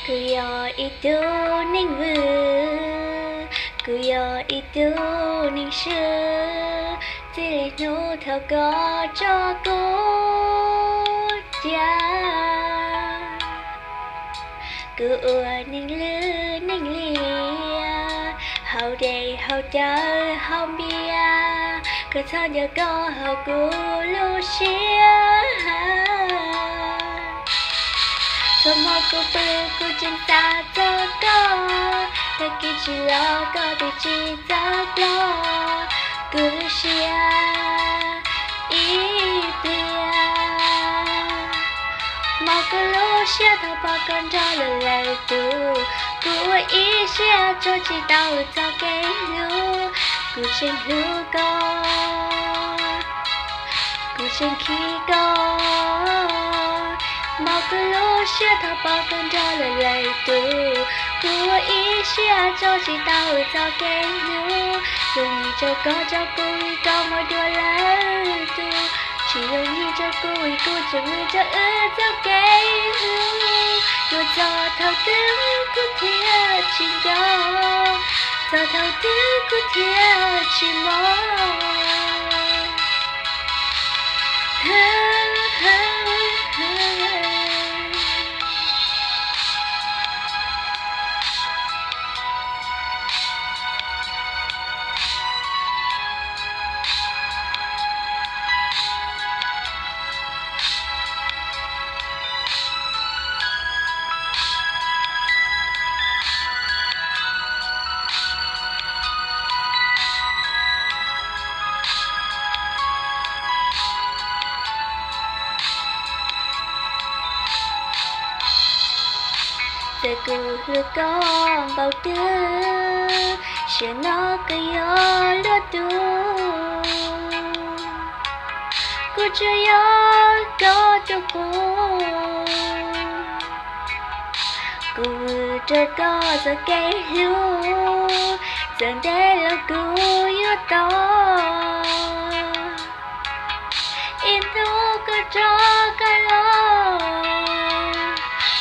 Kuyo itu ning vu, kuyo itu ning sư, chỉ nu thao có cho cô cha. Cứ ua ning lư ning lia, hậu đây hậu chờ hậu bia, cứ thao nhớ có hậu cu lu xia. Thôi mà cô bơ cô chân ta cho có, ta kia chỉ lo có thể chỉ cho lo, cứ xia ý bia. Mà cô lô xia thao bao con cho lời tu, cô ý xia cho chỉ tao cho cái lu, cô trên lu có, cô trên khi có. Mà cứ lô xia thao bao con cho lời tu, cô ý xia cho chỉ tao cho cái lu, đừng nghĩ cho cô ý có mọi đùa lời tu, chỉ đừng nghĩ cho cô ý cô chẳng nghĩ cho cho cái lu, rồi cho thao tiếng cô thiệt chỉ đó, cho thao tiếng cô thiệt chỉ mơ. Giờ cô lừa con bao tư, sẽ nó cái gió lúa tu, cô chưa gió có cho cô chưa có giờ cái lu, giờ đây là cô yếu to, in thu cô cho cái lo.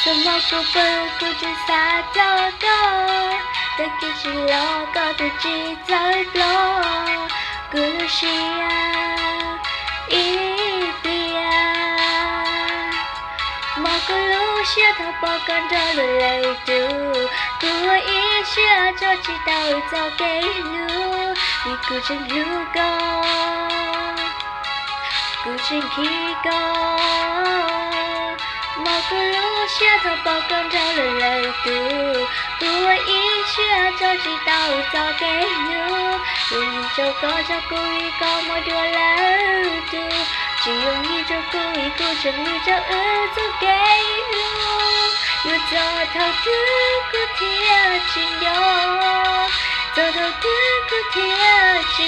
Thôi mà cô bơ cô chân xa cho có, ta kia chỉ lo có thể chỉ cho lo, cứ lu xia ý bia. Mà cô lu xia thao bao con cho lời tu, cô ý xia cho chỉ tao cho cái lu, vì cô chân lu có, cô chân khi có. Mà cô lú xia thao bao con cho lời tu, cô ý xia cho chỉ tao cho cái lu, đừng nhìn cho cô ý có mọi đùa lời tu, chỉ dùng nhìn cho cô ý cô chẳng nghĩ cho cái lu, dù cho thao thứ cô thiệt chỉ đó, cho thao thứ cô thiệt chỉ